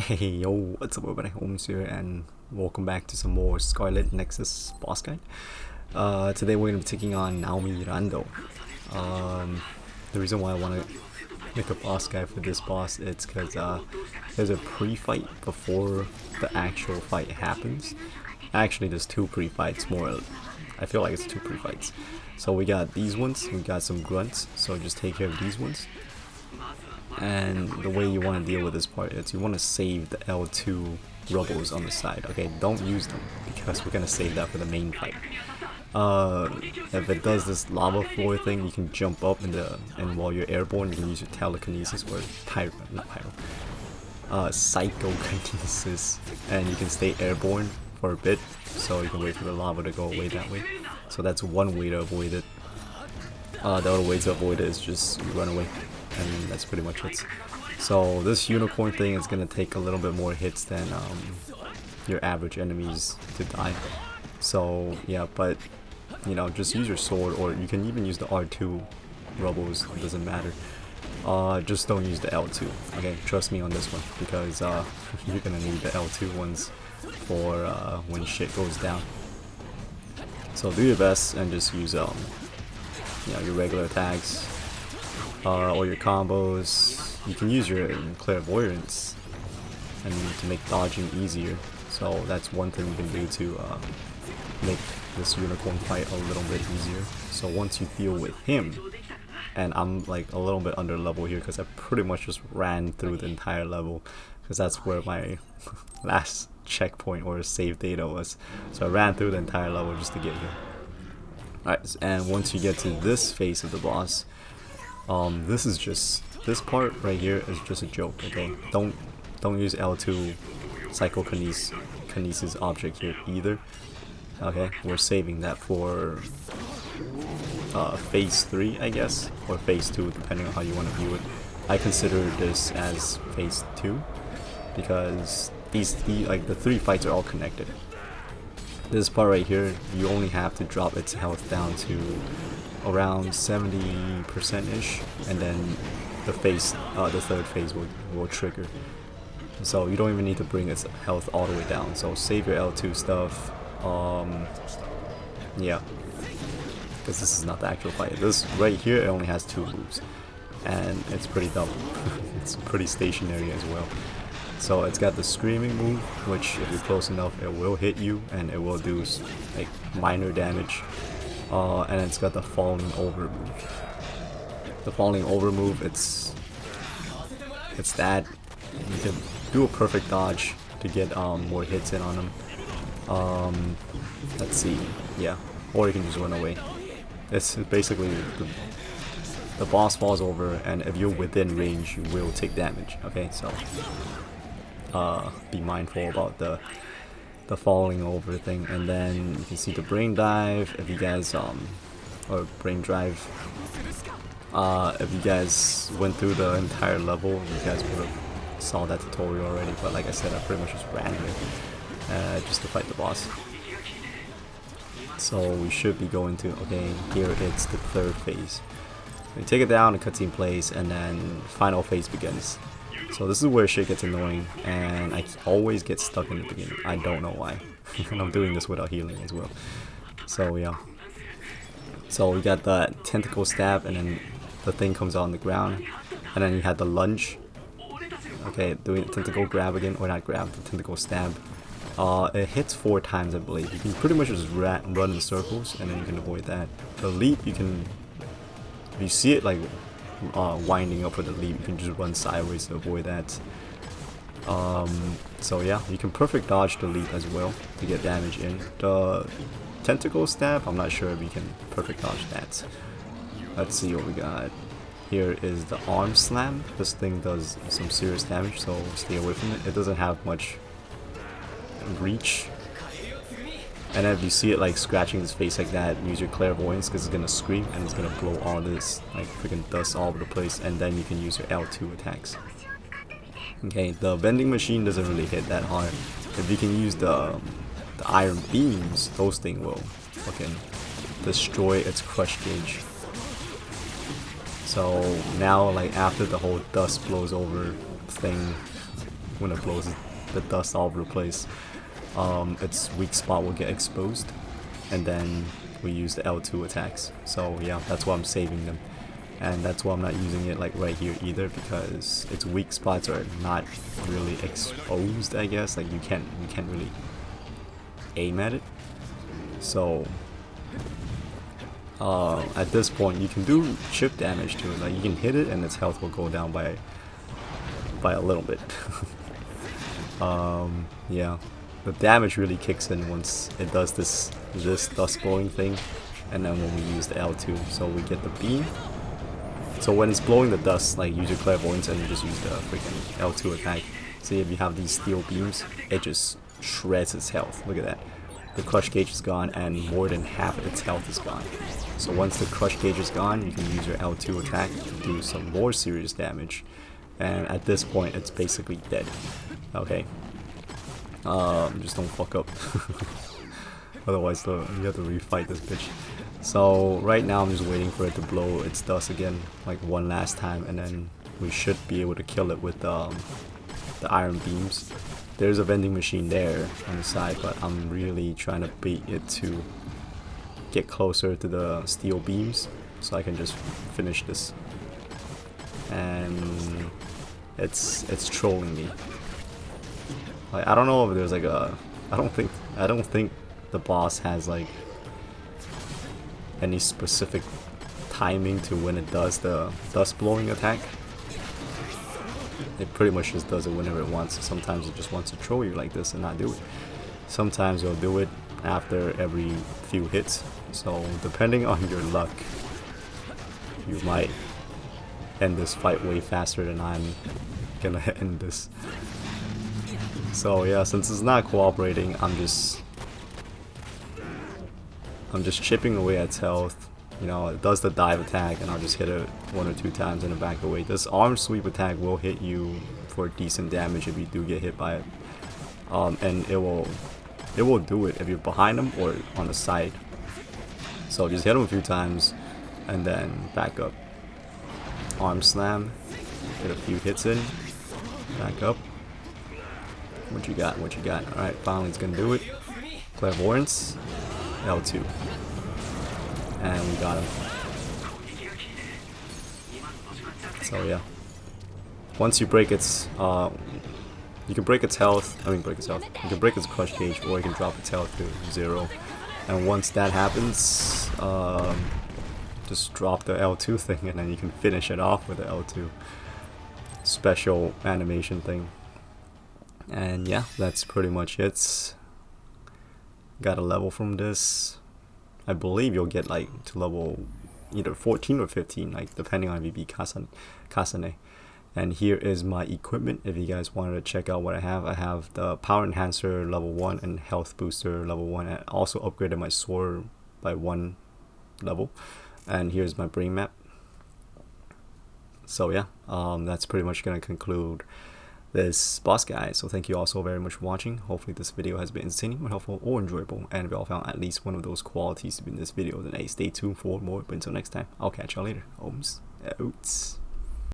Hey yo, what's up everybody, Holmes here and welcome back to some more Scarlet Nexus boss guide. Today we're going to be taking on Naomi Randall. The reason why I want to make a boss guide for this boss is because there's a pre-fight before the actual fight happens. Actually there's two pre-fights more, I feel like it's two pre-fights. So we got these ones, we got some grunts, so just take care of these ones. And the way you want to deal with this part is you want to save the L2 rubbles on the side. Okay, don't use them because we're gonna save that for the main fight. If it does this lava floor thing, you can jump up and while you're airborne, you can use your telekinesis or psychokinesis, and you can stay airborne for a bit, so you can wait for the lava to go away that way. So that's one way to avoid it. The other way to avoid it is just run away. And that's pretty much it. So this unicorn thing is gonna take a little bit more hits than your average enemies to die. So yeah, but you know, just use your sword, or you can even use the R2 rubbles. It doesn't matter. Just don't use the L2. Okay, trust me on this one because you're gonna need the L2 ones for when shit goes down. So do your best and just use you know, your regular attacks. Or your combos. You can use your clairvoyance and to make dodging easier. So that's one thing you can do to make this unicorn fight a little bit easier. So once you deal with him, and I'm like a little bit under level here because I pretty much just ran through the entire level because that's where my last checkpoint or save data was. So I ran through the entire level just to get here. Alright, and once you get to this phase of the boss, this part right here is just a joke. Okay, don't use L2 psychokinesis object here either. Okay, we're saving that for phase 3, I guess, or phase 2, depending on how you want to view it. I consider this as phase 2 because the 3 fights are all connected. This part right here, you only have to drop its health down to around 70%-ish, and then the third phase will trigger. So you don't even need to bring its health all the way down. So save your L2 stuff. Yeah, because this is not the actual fight. This right here, it only has 2 moves, and it's pretty dumb. It's pretty stationary as well. So it's got the screaming move, which if you're close enough, it will hit you and it will do like minor damage. And it's got the falling over move. The falling over move, it's that you can do a perfect dodge to get more hits in on them. Let's see, yeah, or you can just run away. It's basically the boss falls over, and if you're within range, you will take damage. Okay, so be mindful about the falling over thing. And then you can see the brain dive if you guys or brain drive, if you guys went through the entire level, you guys would have saw that tutorial already, but like I said, I pretty much just ran it just to fight the boss. So we should be going to, okay, here it's the 3rd phase. We take it down, the cutscene plays, and then final phase begins. So this is where shit gets annoying, and I always get stuck in the beginning. I don't know why. And I'm doing this without healing as well. So yeah. So we got the tentacle stab, and then the thing comes on the ground, and then you had the lunge. Okay, doing the tentacle grab again, or not grab, the tentacle stab. It hits 4 times, I believe. You can pretty much just run in circles, and then you can avoid that. The leap, you can, if you see it like winding up for the leap, you can just run sideways to avoid that. So yeah, you can perfect dodge the leap as well to get damage in. The tentacle stab, I'm not sure if you can perfect dodge that. Let's see what we got. Here is the arm slam. This thing does some serious damage, so stay away from it. It doesn't have much reach. And then if you see it like scratching his face like that, use your clairvoyance because it's gonna scream and it's gonna blow all this like freaking dust all over the place, and then you can use your L2 attacks. Okay, the vending machine doesn't really hit that hard. If you can use the iron beams, those things will fucking destroy its crush gauge. So now, like after the whole dust blows over thing, when it blows the dust all over the place, its weak spot will get exposed, and then we use the L2 attacks. So yeah, that's why I'm saving them, and that's why I'm not using it like right here either, because its weak spots are not really exposed, I guess. Like you can't really aim at it. So at this point you can do chip damage to it. Like you can hit it and its health will go down by a little bit. Yeah, the damage really kicks in once it does this dust blowing thing, and then when we use the L2, so we get the beam. So when it's blowing the dust, like use your clairvoyance and you just use the freaking L2 attack. See, if you have these steel beams, it just shreds its health. Look at that. The crush gauge is gone and more than half of its health is gone. So once the crush gauge is gone, you can use your L2 attack to do some more serious damage. And at this point, it's basically dead. Okay. Just don't fuck up. Otherwise, you have to refight this bitch. So right now, I'm just waiting for it to blow its dust again, like one last time, and then we should be able to kill it with the iron beams. There's a vending machine there on the side, but I'm really trying to bait it to get closer to the steel beams so I can just finish this. And it's trolling me. Like, I don't know if there's like a I don't think the boss has like any specific timing to when it does the dust blowing attack. It pretty much just does it whenever it wants. Sometimes it just wants to troll you like this and not do it. Sometimes it'll do it after every few hits. So depending on your luck, you might end this fight way faster than I'm gonna end this. So yeah, since it's not cooperating, I'm just chipping away at its health. You know, it does the dive attack and I'll just hit it 1 or 2 times and then back away. This arm sweep attack will hit you for decent damage if you do get hit by it. And it will do it if you're behind them or on the side. So just hit them a few times and then back up. Arm slam, get a few hits in, back up. What you got? What you got? Alright, finally it's gonna do it. Clairvoyance, L2. And we got him. So yeah. Once you break its you can break its health, you can break its crush gauge, or you can drop its health to 0. And once that happens, just drop the L2 thing and then you can finish it off with the L2 special animation thing. And yeah, that's pretty much it. Got a level from this. I believe you'll get like to level either 14 or 15, like depending on if you beat Kasane. And here is my equipment if you guys wanted to check out what I have. I have the power enhancer level 1 and health booster level 1. I also upgraded my sword by 1 level. And here's my brain map. So yeah, that's pretty much gonna conclude this boss guy. So thank you all so very much for watching. Hopefully this video has been entertaining or helpful or enjoyable, and if you all found at least one of those qualities in this video, then hey, stay tuned for more. But until next time, I'll catch y'all later. Ohms outs.